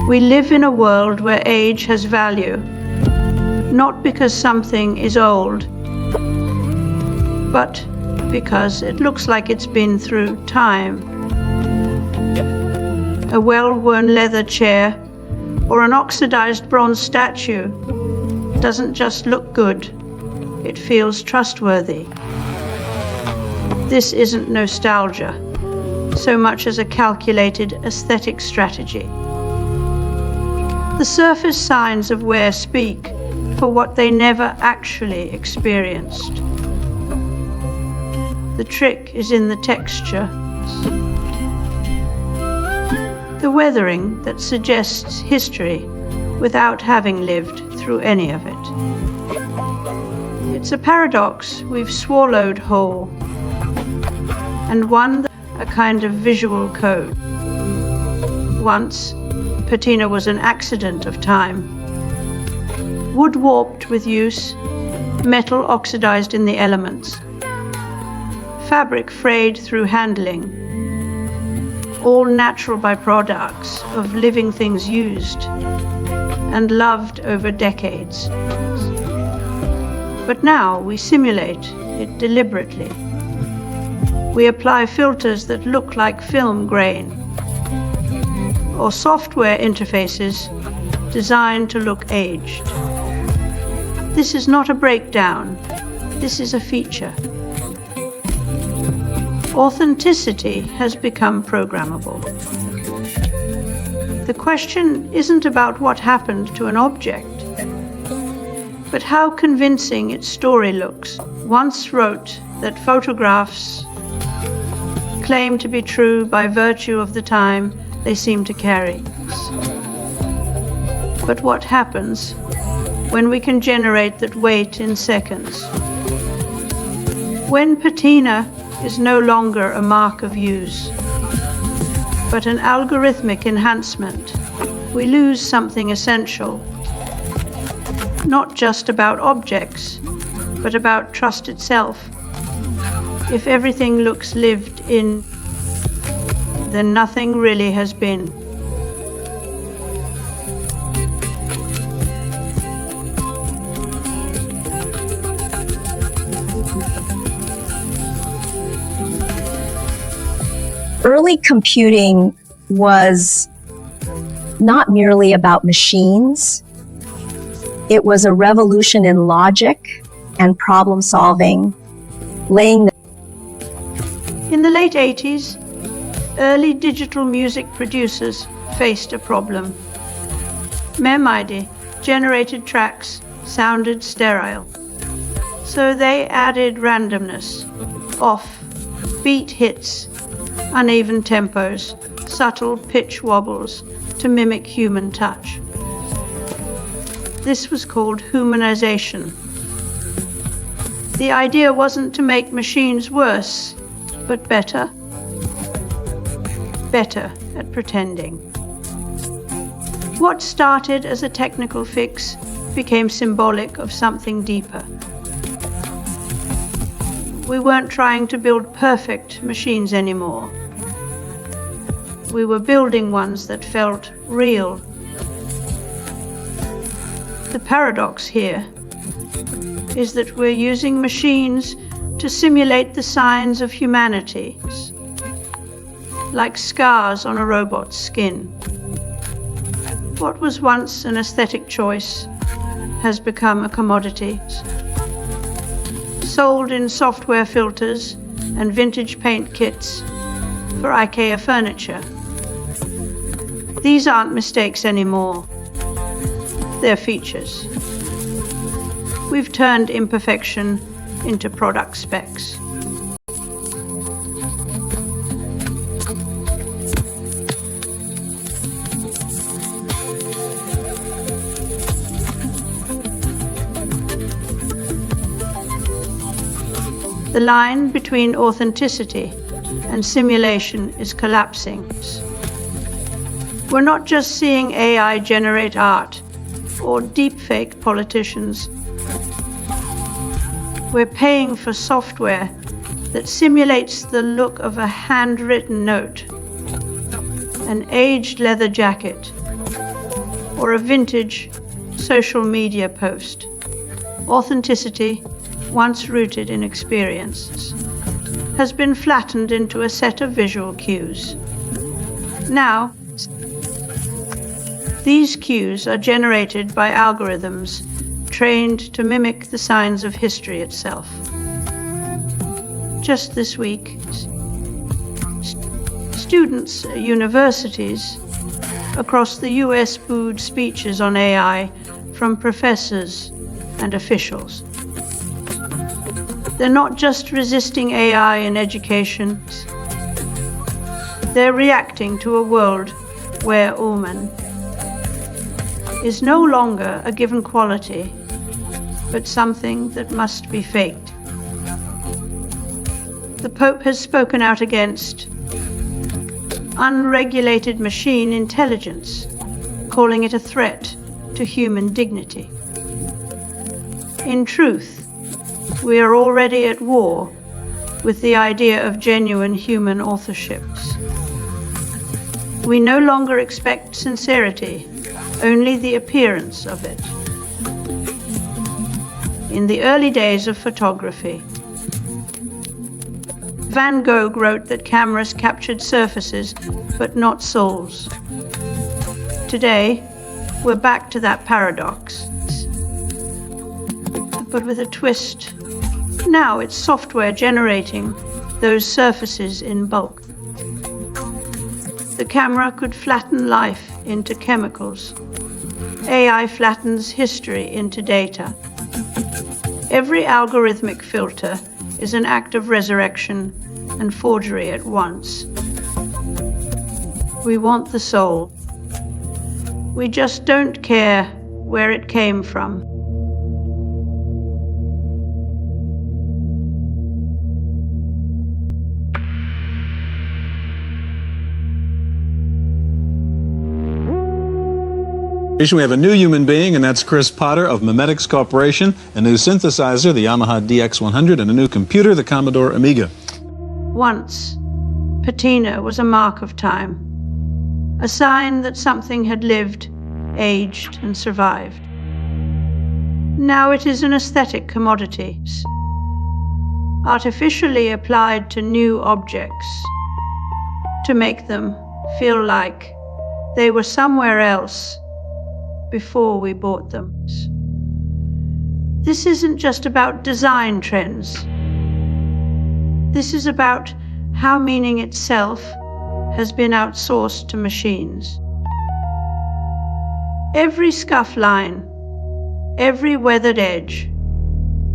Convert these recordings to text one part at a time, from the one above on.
We live in a world where age has value, not because something is old, but because it looks like it's been through time. A well-worn leather chair or an oxidized bronze statue doesn't just look good, it feels trustworthy. This isn't nostalgia, so much as a calculated aesthetic strategy. The surface signs of wear speak for what they never actually experienced. The trick is in the texture. The weathering that suggests history without having lived through any of it. It's a paradox we've swallowed whole, and one a kind of visual code. Once, patina was an accident of time. Wood warped with use, metal oxidized in the elements, fabric frayed through handling, all natural byproducts of living things used and loved over decades. But now we simulate it deliberately. We apply filters that look like film grain, or software interfaces designed to look aged. This is not a breakdown, this is a feature. Authenticity has become programmable. The question isn't about what happened to an object, but how convincing its story looks. Once wrote that photographs claim to be true by virtue of the time they seem to carry. But what happens when we can generate that weight in seconds? When patina is no longer a mark of use, but an algorithmic enhancement, we lose something essential. Not just about objects, but about trust itself. If everything looks lived in, then nothing really has been. Early computing was not merely about machines. It was a revolution in logic and problem solving, In the late 80s, early digital music producers faced a problem. MemID generated tracks sounded sterile. So they added randomness, off, beat hits, uneven tempos, subtle pitch wobbles to mimic human touch. This was called humanization. The idea wasn't to make machines worse, but better. Better at pretending. What started as a technical fix became symbolic of something deeper. We weren't trying to build perfect machines anymore. We were building ones that felt real. The paradox here is that we're using machines to simulate the signs of humanity, like scars on a robot's skin. What was once an aesthetic choice has become a commodity, sold in software filters and vintage paint kits for IKEA furniture. These aren't mistakes anymore. They're features. We've turned imperfection into product specs. The line between authenticity and simulation is collapsing. We're not just seeing AI generate art or deepfake politicians. We're paying for software that simulates the look of a handwritten note, an aged leather jacket, or a vintage social media post. Authenticity, once rooted in experience, has been flattened into a set of visual cues. Now, these cues are generated by algorithms trained to mimic the signs of history itself. Just this week, students at universities across the US booed speeches on AI from professors and officials. They're not just resisting AI in education, they're reacting to a world where Ullman is no longer a given quality, but something that must be faked. The Pope has spoken out against unregulated machine intelligence, calling it a threat to human dignity. In truth, we are already at war with the idea of genuine human authorships. We no longer expect sincerity, only the appearance of it. In the early days of photography, Van Gogh wrote that cameras captured surfaces, but not souls. Today, we're back to that paradox, but with a twist. Now it's software generating those surfaces in bulk. The camera could flatten life into chemicals. AI flattens history into data. Every algorithmic filter is an act of resurrection and forgery at once. We want the soul. We just don't care where it came from. We have a new human being, and that's Chris Potter of Memetics Corporation, a new synthesizer, the Yamaha DX100, and a new computer, the Commodore Amiga. Once, patina was a mark of time, a sign that something had lived, aged, and survived. Now it is an aesthetic commodity, artificially applied to new objects to make them feel like they were somewhere else before we bought them. This isn't just about design trends. This is about how meaning itself has been outsourced to machines. Every scuff line, every weathered edge,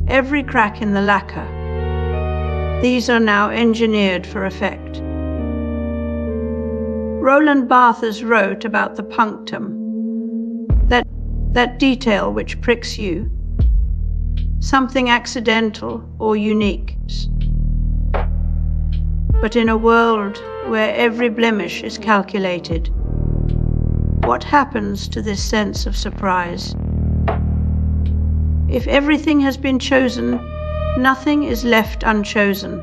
every crack in the lacquer, these are now engineered for effect. Roland Barthes wrote about the punctum, that detail which pricks you, something accidental or unique. But in a world where every blemish is calculated, what happens to this sense of surprise? If everything has been chosen, nothing is left unchosen.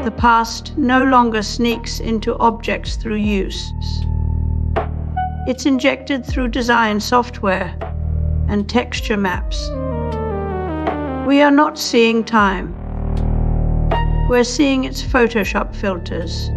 The past no longer sneaks into objects through use. It's injected through design software and texture maps. We are not seeing time. We're seeing its Photoshop filters.